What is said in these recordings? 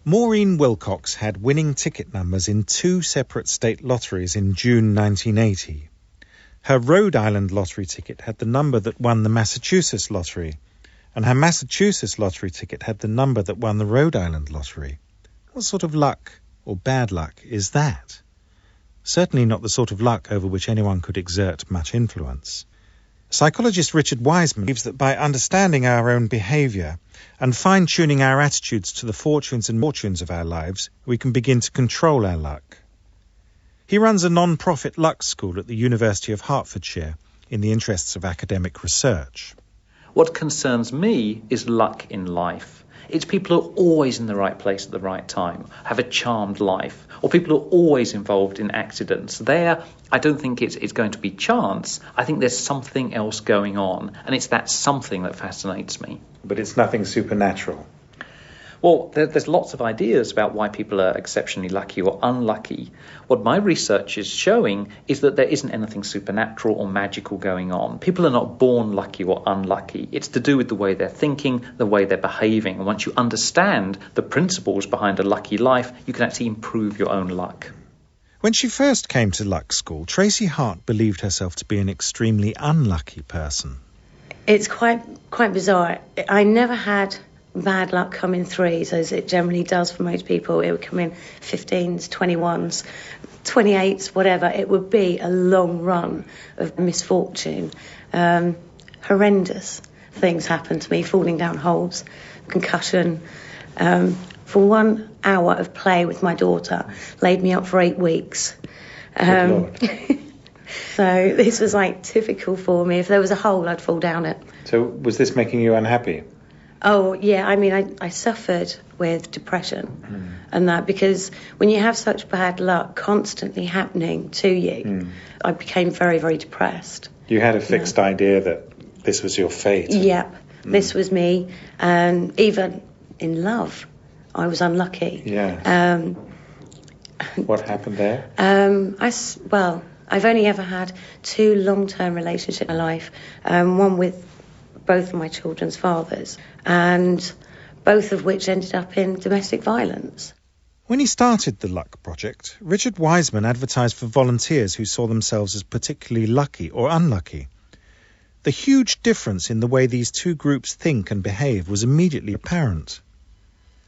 Maureen Wilcox had winning ticket numbers in 2 separate state lotteries in June 1980. Her Rhode Island lottery ticket had the number that won the Massachusetts lottery, and her Massachusetts lottery ticket had the number that won the Rhode Island lottery. What sort of luck, or bad luck, is that? Certainly not the sort of luck over which anyone could exert much influence. Psychologist Richard Wiseman believes that by understanding our own behaviour and fine-tuning our attitudes to the fortunes and misfortunes of our lives, we can begin to control our luck. He runs a non-profit luck school at the University of Hertfordshire in the interests of academic research. What concerns me is luck in life. It's people who are always in the right place at the right time, have a charmed life, or people who are always involved in accidents. There, I don't think it's going to be chance. I think there's something else going on, and it's that something that fascinates me. But it's nothing supernatural. Well, there's lots of ideas about why people are exceptionally lucky or unlucky. What my research is showing is that there isn't anything supernatural or magical going on. People are not born lucky or unlucky. It's to do with the way they're thinking, the way they're behaving. And once you understand the principles behind a lucky life, you can actually improve your own luck. When she first came to luck school, Tracy Hart believed herself to be an extremely unlucky person. It's quite bizarre. I never had bad luck come in threes, as it generally does for most people. It would come in 15s, 21s, 28s, whatever. It would be a long run of misfortune. Horrendous things happened to me, falling down holes, concussion. For 1 hour of play with my daughter, laid me up for 8 weeks. So this was like typical for me. If there was a hole, I'd fall down it. So was this making you unhappy? Oh, yeah. I mean, I suffered with depression and that, because when you have such bad luck constantly happening to you, I became very, very depressed. You had a fixed idea that this was your fate. Yep. This was me. And even in love, I was unlucky. Yeah. What happened there? I've only ever had 2 long-term relationships in my life. One with both of my children's fathers, and both of which ended up in domestic violence. When he started the Luck Project, Richard Wiseman advertised for volunteers who saw themselves as particularly lucky or unlucky. The huge difference in the way these 2 groups think and behave was immediately apparent.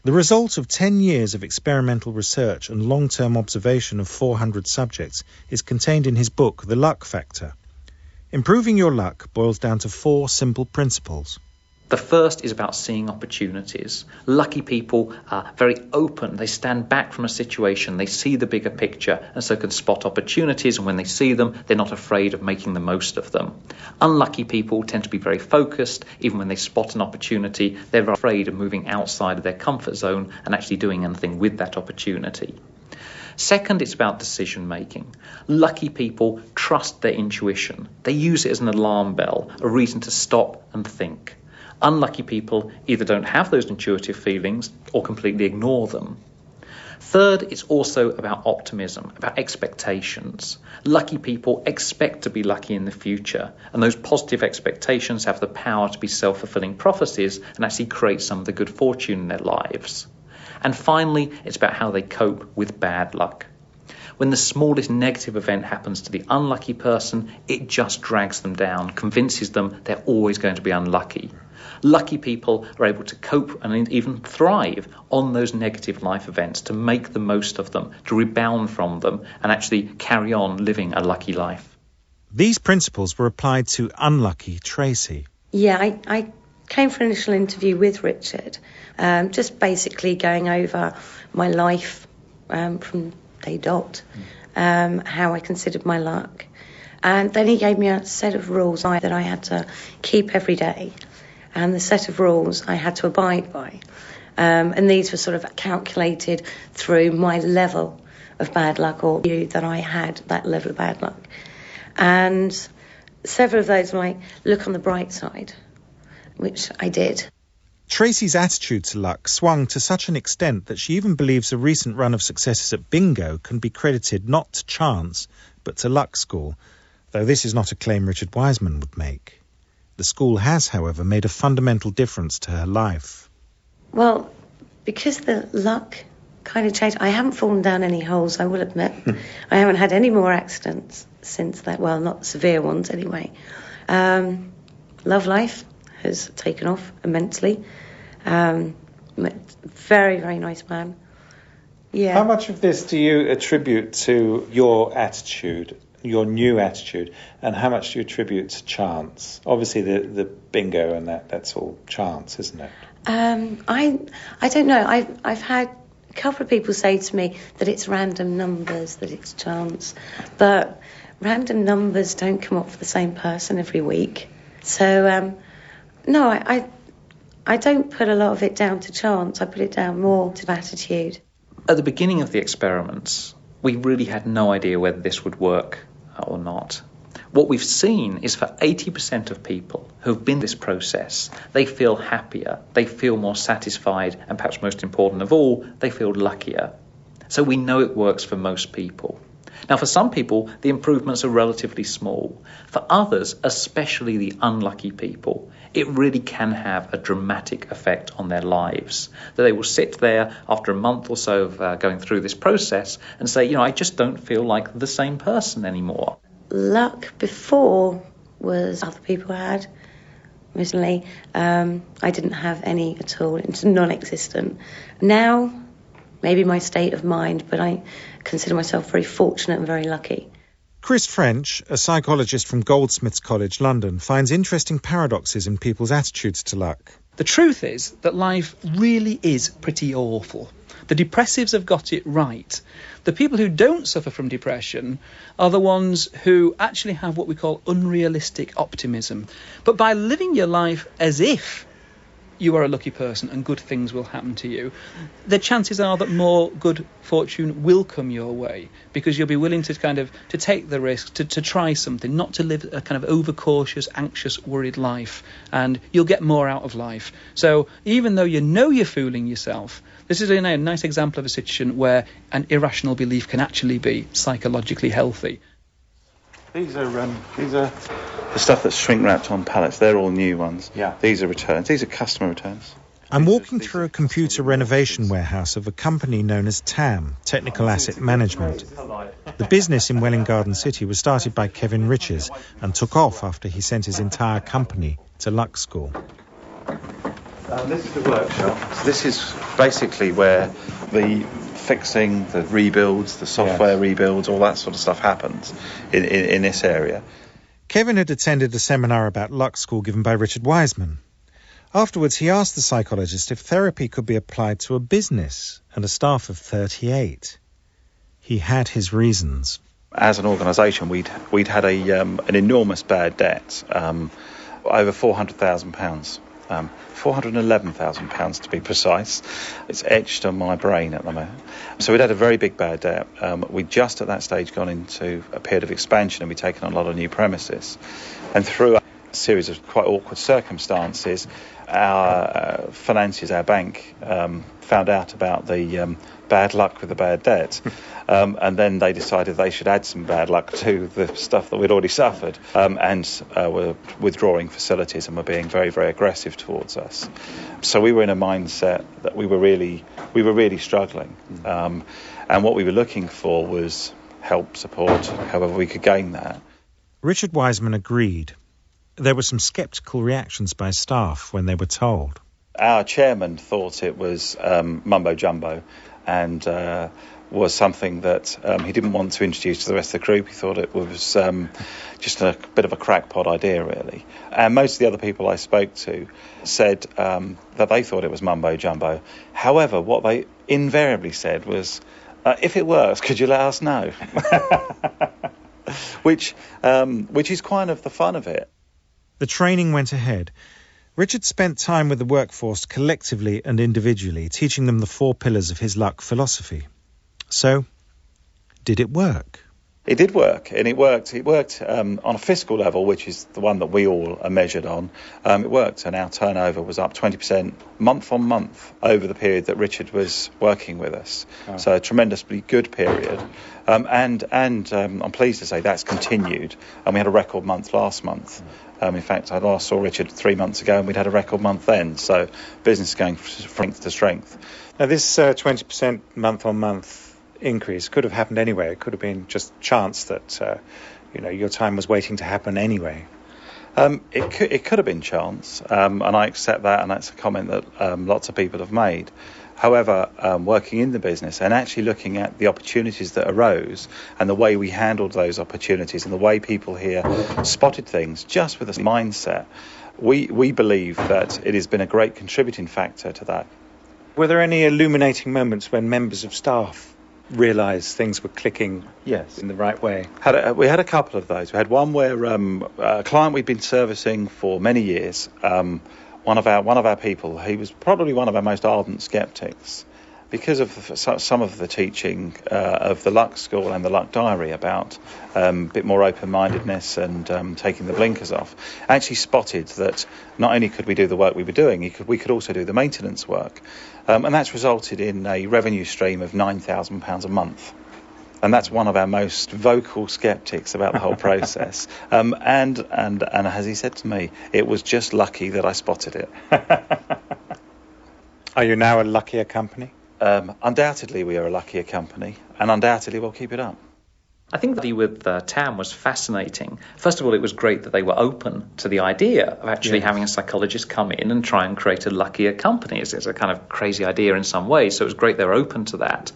The result of 10 years of experimental research and long-term observation of 400 subjects is contained in his book, The Luck Factor. Improving your luck boils down to 4 simple principles. The first is about seeing opportunities. Lucky people are very open. They stand back from a situation. They see the bigger picture and so can spot opportunities. And when they see them, they're not afraid of making the most of them. Unlucky people tend to be very focused. Even when they spot an opportunity, they're very afraid of moving outside of their comfort zone and actually doing anything with that opportunity. Second, it's about decision-making. Lucky people trust their intuition. They use it as an alarm bell, a reason to stop and think. Unlucky people either don't have those intuitive feelings or completely ignore them. Third, it's also about optimism, about expectations. Lucky people expect to be lucky in the future, and those positive expectations have the power to be self-fulfilling prophecies and actually create some of the good fortune in their lives. And finally, it's about how they cope with bad luck. When the smallest negative event happens to the unlucky person, it just drags them down, convinces them they're always going to be unlucky. Lucky people are able to cope and even thrive on those negative life events, to make the most of them, to rebound from them, and actually carry on living a lucky life. These principles were applied to unlucky Tracy. Yeah, I came for an initial interview with Richard, just basically going over my life from day dot, how I considered my luck. And then he gave me a set of rules that I had to keep every day. And the set of rules I had to abide by. And these were sort of calculated through my level of bad luck, or view that I had that level of bad luck. And several of those were like, look on the bright side, which I did. Tracy's attitude to luck swung to such an extent that she even believes a recent run of successes at bingo can be credited not to chance, but to luck school, though this is not a claim Richard Wiseman would make. The school has, however, made a fundamental difference to her life. Well, because the luck kind of changed. I haven't fallen down any holes, I will admit. I haven't had any more accidents since that. Well, not severe ones anyway. Love life has taken off immensely. Very, very nice man. Yeah. How much of this do you attribute to your attitude, your new attitude, and how much do you attribute to chance? Obviously, the bingo and that's all chance, isn't it? I don't know. I've had a couple of people say to me that it's random numbers, that it's chance, but random numbers don't come up for the same person every week. So no, I don't put a lot of it down to chance. I put it down more to attitude. At the beginning of the experiments, we really had no idea whether this would work or not. What we've seen is for 80% of people who've been this process, they feel happier, they feel more satisfied, and perhaps most important of all, they feel luckier. So we know it works for most people. Now, for some people, the improvements are relatively small. For others, especially the unlucky people, it really can have a dramatic effect on their lives. That they will sit there after a month or so of going through this process and say, I just don't feel like the same person anymore. Luck before was other people had. Recently, I didn't have any at all. It's non-existent. Now, maybe my state of mind, but I consider myself very fortunate and very lucky. Chris French, a psychologist from Goldsmiths College, London, finds interesting paradoxes in people's attitudes to luck. The truth is that life really is pretty awful. The depressives have got it right. The people who don't suffer from depression are the ones who actually have what we call unrealistic optimism. But by living your life as if you are a lucky person and good things will happen to you, the chances are that more good fortune will come your way, because you'll be willing to to take the risk, to try something, not to live a kind of overcautious, anxious, worried life, and you'll get more out of life. So even though you're fooling yourself, this is a nice example of a situation where an irrational belief can actually be psychologically healthy. These are the stuff that's shrink wrapped on pallets. They're all new ones. Yeah. These are returns. These are customer returns. I'm walking through a computer renovation warehouse of a company known as TAM, Technical Asset Management. The business in Welwyn Garden City was started by Kevin Riches and took off after he sent his entire company to Luck School. This is the workshop. So this is basically where the fixing, the rebuilds, the software rebuilds, all that sort of stuff happens in this area. Kevin had attended a seminar about Luck School given by Richard Wiseman. Afterwards, he asked the psychologist if therapy could be applied to a business and a staff of 38. He had his reasons. As an organisation, we'd had an enormous bad debt, over £400,000. £411,000 to be precise. It's etched on my brain at the moment. So we'd had a very big bad debt. We'd just at that stage gone into a period of expansion and we'd taken on a lot of new premises. And through a series of quite awkward circumstances, our financiers, our bank, found out about the bad luck with the bad debt. And then they decided they should add some bad luck to the stuff that we'd already suffered, and were withdrawing facilities and were being very, very aggressive towards us. So we were in a mindset that we were really struggling. And what we were looking for was help, support, however we could gain that. Richard Wiseman agreed. There were some sceptical reactions by staff when they were told. Our chairman thought it was mumbo-jumbo and was something that he didn't want to introduce to the rest of the group. He thought it was just a bit of a crackpot idea, really. And most of the other people I spoke to said that they thought it was mumbo-jumbo. However, what they invariably said was, if it works, could you let us know? which is kind of the fun of it. The training went ahead. Richard spent time with the workforce collectively and individually, teaching them the 4 pillars of his luck philosophy. So, did it work? It did work, and it worked. It worked on a fiscal level, which is the one that we all are measured on. It worked, and our turnover was up 20% month on month over the period that Richard was working with us. Oh. So a tremendously good period, and I'm pleased to say that's continued. And we had a record month last month. In fact, I last saw Richard 3 months ago, and we'd had a record month then. So business is going from strength to strength. Now, this 20% month on month increase could have happened anyway. It could have been just chance that your time was waiting to happen anyway. It could have been chance, and I accept that, and that's a comment that lots of people have made. However, working in the business and actually looking at the opportunities that arose and the way we handled those opportunities and the way people here spotted things just with a mindset, we believe that it has been a great contributing factor to that. Were there any illuminating moments when members of staff realised things were clicking in the right way? We had a couple of those. We had one where a client we'd been servicing for many years, one of our people, he was probably one of our most ardent sceptics because of some of the teaching of the Luck School and the Luck Diary about a bit more open-mindedness and taking the blinkers off. Actually spotted that not only could we do the work we were doing, we could also do the maintenance work. And that's resulted in a revenue stream of £9,000 a month. And that's one of our most vocal sceptics about the whole process. And as he said to me, it was just lucky that I spotted it. Are you now a luckier company? Undoubtedly we are a luckier company, and undoubtedly we'll keep it up. I think the with TAM was fascinating. First of all, it was great that they were open to the idea of actually having a psychologist come in and try and create a luckier company. It's a kind of crazy idea in some ways, so it was great they were open to that.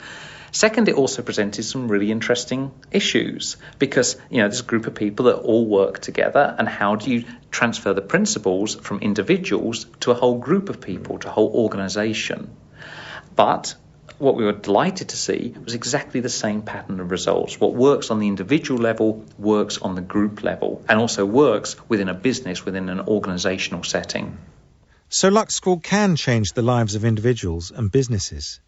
Second, it also presented some really interesting issues because, there's a group of people that all work together, and how do you transfer the principles from individuals to a whole group of people, to a whole organisation? But what we were delighted to see was exactly the same pattern of results. What works on the individual level works on the group level, and also works within a business, within an organisational setting. So Luck School can change the lives of individuals and businesses.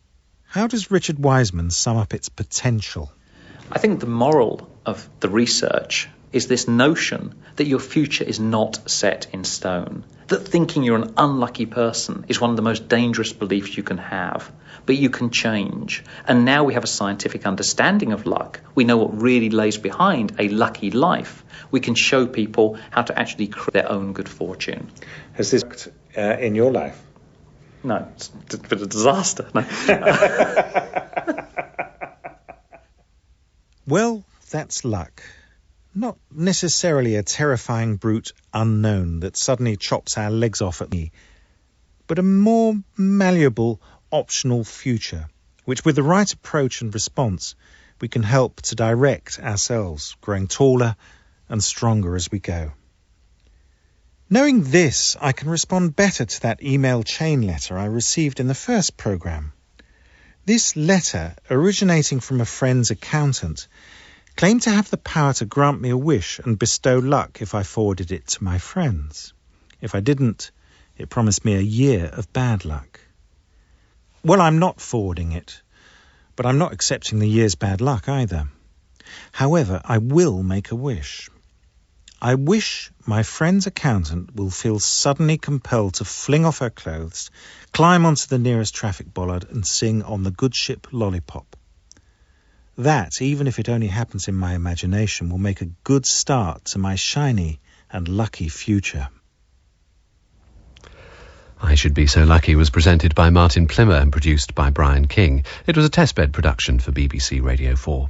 How does Richard Wiseman sum up its potential? I think the moral of the research is this notion that your future is not set in stone, that thinking you're an unlucky person is one of the most dangerous beliefs you can have, but you can change. And now we have a scientific understanding of luck. We know what really lays behind a lucky life. We can show people how to actually create their own good fortune. Has this worked in your life? No, it's a bit of a disaster. No. Well, that's luck. Not necessarily a terrifying brute unknown that suddenly chops our legs off at me, but a more malleable, optional future, which with the right approach and response, we can help to direct ourselves, growing taller and stronger as we go. Knowing this, I can respond better to that email chain letter I received in the first programme. This letter, originating from a friend's accountant, claimed to have the power to grant me a wish and bestow luck if I forwarded it to my friends. If I didn't, it promised me a year of bad luck. Well, I'm not forwarding it, but I'm not accepting the year's bad luck either. However, I will make a wish. I wish my friend's accountant will feel suddenly compelled to fling off her clothes, climb onto the nearest traffic bollard and sing On the Good Ship Lollipop. That, even if it only happens in my imagination, will make a good start to my shiny and lucky future. I Should Be So Lucky was presented by Martin Plimmer and produced by Brian King. It was a testbed production for BBC Radio 4.